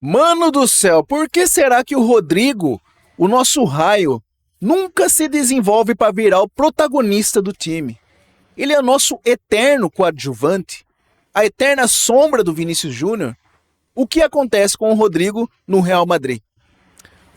Mano do céu, por que será que o Rodrigo, o nosso raio, nunca se desenvolve para virar o protagonista do time? Ele é nosso eterno coadjuvante, a eterna sombra do Vinícius Júnior. O que acontece com o Rodrigo no Real Madrid?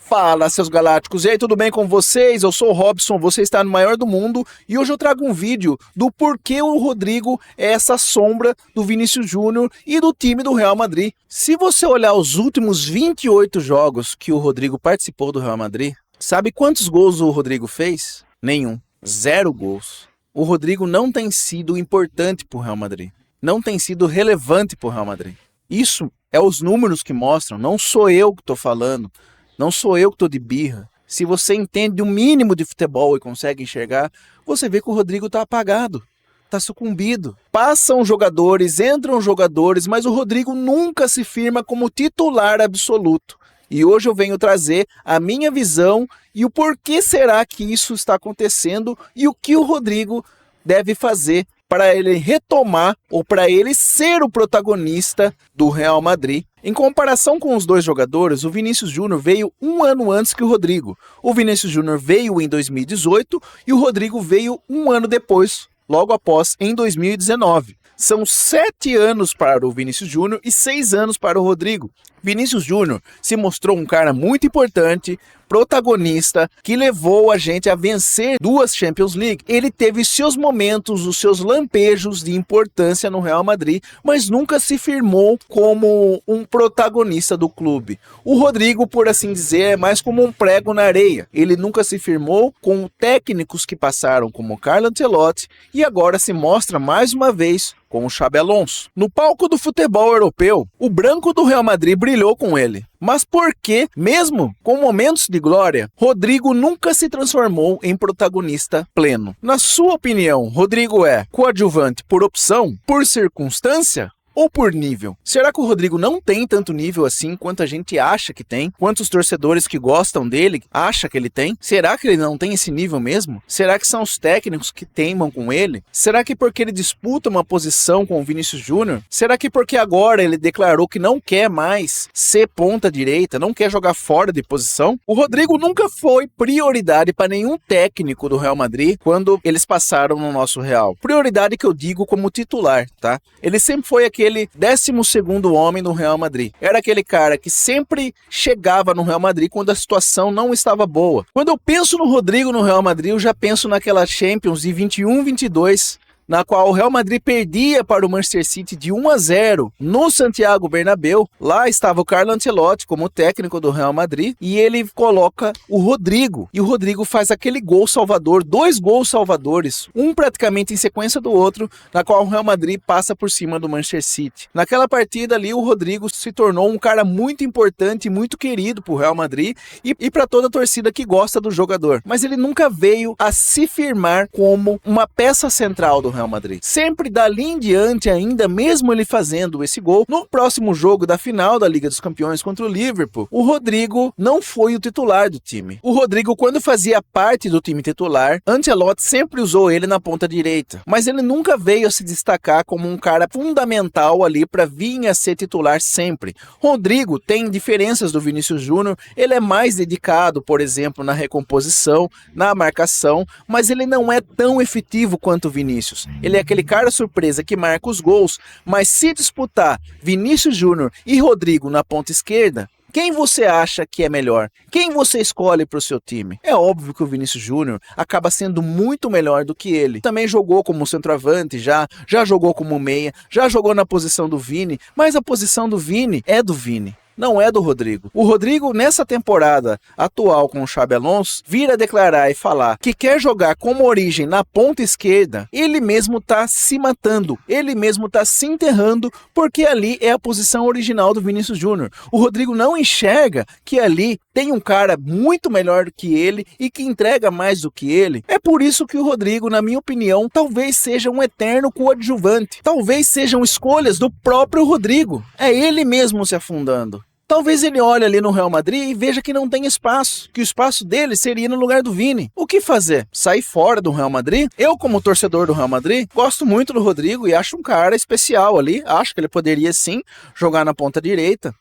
Fala, seus galácticos, e aí, tudo bem com vocês? Eu sou o Robson, você está no maior do mundo e hoje eu trago um vídeo do porquê o Rodrigo é essa sombra do Vinícius Júnior e do time do Real Madrid. Se você olhar os últimos 28 jogos que o Rodrigo participou do Real Madrid, sabe quantos gols o Rodrigo fez? Nenhum. 0 gols. O Rodrigo não tem sido importante para o Real Madrid. Não tem sido relevante para o Real Madrid. Isso é os números que mostram, não sou eu que estou falando. Não sou eu que estou de birra. Se você entende o mínimo de futebol e consegue enxergar, você vê que o Rodrigo está apagado, está sucumbido. Passam jogadores, entram jogadores, mas o Rodrigo nunca se firma como titular absoluto. E hoje eu venho trazer a minha visão e o porquê será que isso está acontecendo e o que o Rodrigo deve fazer para ele retomar ou para ele ser o protagonista do Real Madrid. Em comparação com os dois jogadores, o Vinícius Júnior veio um ano antes que o Rodrigo. O Vinícius Júnior veio em 2018 e o Rodrigo veio um ano depois, logo após, em 2019. São 7 anos para o Vinícius Júnior e 6 anos para o Rodrigo. Vinícius Júnior se mostrou um cara muito importante, protagonista, que levou a gente a vencer 2 Champions League. Ele teve seus momentos, os seus lampejos de importância no Real Madrid, mas nunca se firmou como um protagonista do clube. O Rodrigo, por assim dizer, é mais como um prego na areia. Ele nunca se firmou com técnicos que passaram como Carlo Ancelotti e agora se mostra mais uma vez com o Xabi Alonso. No palco do futebol europeu, o branco do Real Madrid brilhou com ele. Mas por que, mesmo com momentos de glória, Rodrigo nunca se transformou em protagonista pleno? Na sua opinião, Rodrigo é coadjuvante por opção, por circunstância? Ou por nível? Será que o Rodrigo não tem tanto nível assim quanto a gente acha que tem? Quantos torcedores que gostam dele acham que ele tem? Será que ele não tem esse nível mesmo? Será que são os técnicos que teimam com ele? Será que porque ele disputa uma posição com o Vinícius Júnior? Será que porque agora ele declarou que não quer mais ser ponta direita, não quer jogar fora de posição? O Rodrigo nunca foi prioridade para nenhum técnico do Real Madrid quando eles passaram no nosso Real. Prioridade que eu digo como titular, tá? Ele sempre foi aquele 12º homem no Real Madrid. Era aquele cara que sempre chegava no Real Madrid quando a situação não estava boa. Quando eu penso no Rodrigo no Real Madrid, eu já penso naquela Champions de 21-22, na qual o Real Madrid perdia para o Manchester City de 1-0 no Santiago Bernabéu. Lá estava o Carlo Ancelotti como técnico do Real Madrid e ele coloca o Rodrigo. E o Rodrigo faz aquele gol salvador, 2 gols salvadores, um praticamente em sequência do outro, na qual o Real Madrid passa por cima do Manchester City. Naquela partida ali, o Rodrigo se tornou um cara muito importante e muito querido para o Real Madrid e para toda a torcida que gosta do jogador. Mas ele nunca veio a se firmar como uma peça central do Real Madrid. Sempre dali em diante, ainda mesmo ele fazendo esse gol, no próximo jogo da final da Liga dos Campeões contra o Liverpool, o Rodrigo não foi o titular do time. O Rodrigo, quando fazia parte do time titular, Ancelotti sempre usou ele na ponta direita, mas ele nunca veio a se destacar como um cara fundamental ali para vir a ser titular sempre. Rodrigo tem diferenças do Vinícius Júnior, ele é mais dedicado, por exemplo, na recomposição, na marcação, mas ele não é tão efetivo quanto o Vinícius. Ele é aquele cara surpresa que marca os gols, mas se disputar Vinícius Júnior e Rodrigo na ponta esquerda, quem você acha que é melhor? Quem você escolhe para o seu time? É óbvio que o Vinícius Júnior acaba sendo muito melhor do que ele. Também jogou como centroavante, já jogou como meia, já jogou na posição do Vini, mas a posição do Vini é do Vini. Não é do Rodrigo. O Rodrigo, nessa temporada atual com o Xabi Alonso, vira declarar e falar que quer jogar como origem na ponta esquerda, ele mesmo tá se matando, ele mesmo tá se enterrando, porque ali é a posição original do Vinícius Júnior. O Rodrigo não enxerga que ali tem um cara muito melhor do que ele e que entrega mais do que ele. É por isso que o Rodrigo, na minha opinião, talvez seja um eterno coadjuvante. Talvez sejam escolhas do próprio Rodrigo. É ele mesmo se afundando. Talvez ele olhe ali no Real Madrid e veja que não tem espaço, que o espaço dele seria no lugar do Vini. O que fazer? Sair fora do Real Madrid? Eu, como torcedor do Real Madrid, gosto muito do Rodrigo e acho um cara especial ali. Acho que ele poderia sim jogar na ponta direita.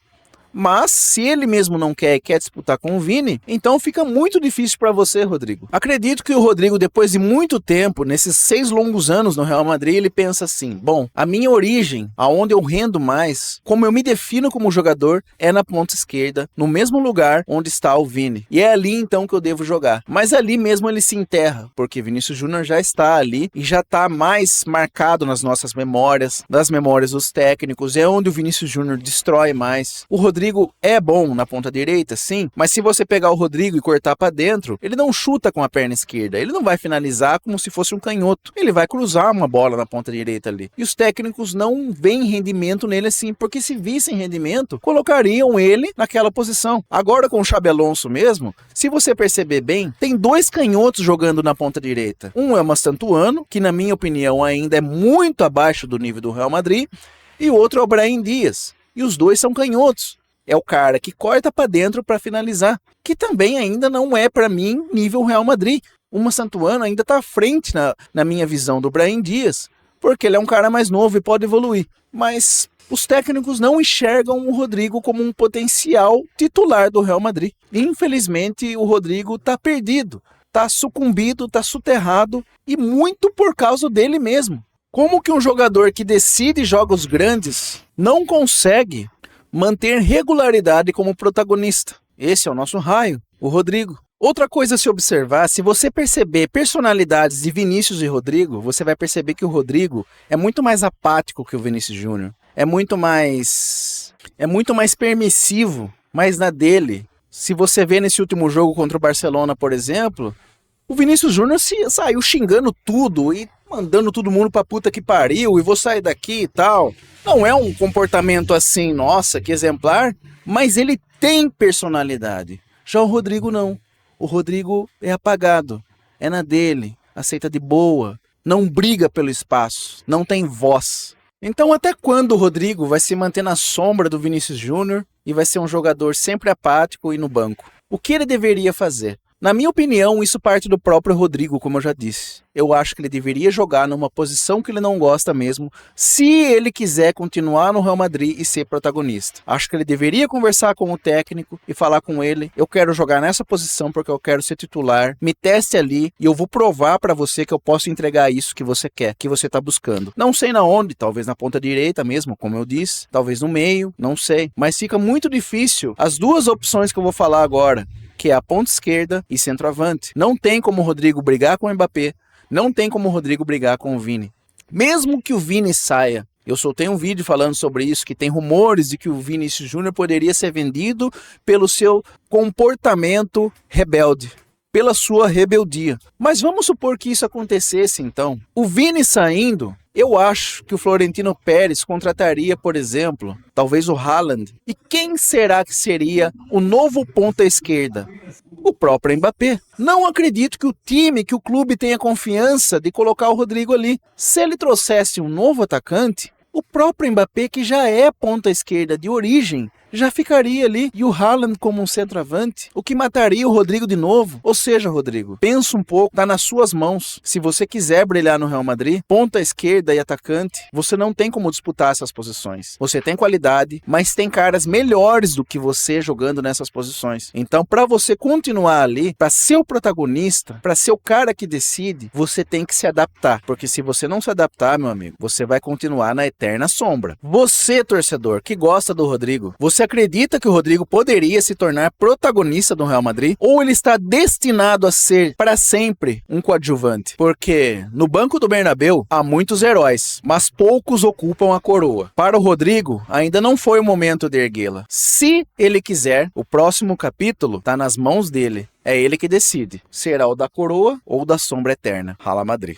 Mas se ele mesmo não quer e quer disputar com o Vini, então fica muito difícil para você, Rodrigo. Acredito que o Rodrigo, depois de muito tempo, nesses 6 longos anos no Real Madrid, ele pensa assim: bom, a minha origem, aonde eu rendo mais, como eu me defino como jogador, é na ponta esquerda, no mesmo lugar onde está o Vini. E é ali então que eu devo jogar. Mas ali mesmo ele se enterra, porque Vinícius Júnior já está ali e já está mais marcado nas nossas memórias, nas memórias dos técnicos, é onde o Vinícius Júnior destrói mais. O Rodrigo é bom na ponta direita, sim, mas se você pegar o Rodrigo e cortar para dentro, ele não chuta com a perna esquerda, ele não vai finalizar como se fosse um canhoto, ele vai cruzar uma bola na ponta direita ali. E os técnicos não veem rendimento nele assim, porque se vissem rendimento, colocariam ele naquela posição. Agora com o Xabi Alonso mesmo, se você perceber bem, tem 2 canhotos jogando na ponta direita. Um é o Mastantuano, que na minha opinião ainda é muito abaixo do nível do Real Madrid, e o outro é o Brahim Dias. E os 2 são canhotos. É o cara que corta para dentro para finalizar, que também ainda não é para mim nível Real Madrid. O Mastantuano ainda está à frente na minha visão do Brahim Dias, porque ele é um cara mais novo e pode evoluir. Mas os técnicos não enxergam o Rodrigo como um potencial titular do Real Madrid. Infelizmente o Rodrigo está perdido, está sucumbido, está soterrado, e muito por causa dele mesmo. Como que um jogador que decide jogos grandes não consegue manter regularidade como protagonista? Esse é o nosso raio, o Rodrigo. Outra coisa a se observar, se você perceber personalidades de Vinícius e Rodrigo, você vai perceber que o Rodrigo é muito mais apático que o Vinícius Júnior. É muito mais permissivo, mais na dele. Se você vê nesse último jogo contra o Barcelona, por exemplo, o Vinícius Júnior saiu xingando tudo e mandando todo mundo pra puta que pariu, e vou sair daqui e tal. Não é um comportamento assim, nossa, que exemplar, mas ele tem personalidade. Já o Rodrigo não. O Rodrigo é apagado, é na dele, aceita de boa, não briga pelo espaço, não tem voz. Então até quando o Rodrigo vai se manter na sombra do Vinícius Júnior e vai ser um jogador sempre apático e no banco? O que ele deveria fazer? Na minha opinião, isso parte do próprio Rodrigo, como eu já disse. Eu acho que ele deveria jogar numa posição que ele não gosta mesmo, se ele quiser continuar no Real Madrid e ser protagonista. Acho que ele deveria conversar com o técnico e falar com ele: eu quero jogar nessa posição porque eu quero ser titular, me teste ali e eu vou provar para você que eu posso entregar isso que você quer, que você tá buscando. Não sei na onde, talvez na ponta direita mesmo, como eu disse, talvez no meio, não sei. Mas fica muito difícil as 2 opções que eu vou falar agora, que é a ponta esquerda e centroavante. Não tem como o Rodrigo brigar com o Mbappé, não tem como o Rodrigo brigar com o Vini. Mesmo que o Vini saia, eu soltei um vídeo falando sobre isso, que tem rumores de que o Vinícius Júnior poderia ser vendido pelo seu comportamento rebelde, pela sua rebeldia. Mas vamos supor que isso acontecesse então. O Vini saindo, eu acho que o Florentino Pérez contrataria, por exemplo, talvez o Haaland. E quem será que seria o novo ponta esquerda? O próprio Mbappé. Não acredito que o time, que o clube tenha confiança de colocar o Rodrigo ali. Se ele trouxesse um novo atacante, o próprio Mbappé, que já é ponta esquerda de origem, já ficaria ali, e o Haaland como um centroavante, o que mataria o Rodrigo de novo. Ou seja, Rodrigo, pensa um pouco, tá nas suas mãos. Se você quiser brilhar no Real Madrid, ponta esquerda e atacante, você não tem como disputar essas posições. Você tem qualidade, mas tem caras melhores do que você jogando nessas posições. Então, para você continuar ali, para ser o protagonista, para ser o cara que decide, você tem que se adaptar, porque se você não se adaptar, meu amigo, você vai continuar na eterna sombra. Você, torcedor, que gosta do Rodrigo, você acredita que o Rodrigo poderia se tornar protagonista do Real Madrid? Ou ele está destinado a ser para sempre um coadjuvante? Porque no banco do Bernabéu há muitos heróis, mas poucos ocupam a coroa. Para o Rodrigo, ainda não foi o momento de erguê-la. Se ele quiser, o próximo capítulo está nas mãos dele. É ele que decide. Será o da coroa ou da sombra eterna. Hala Madrid.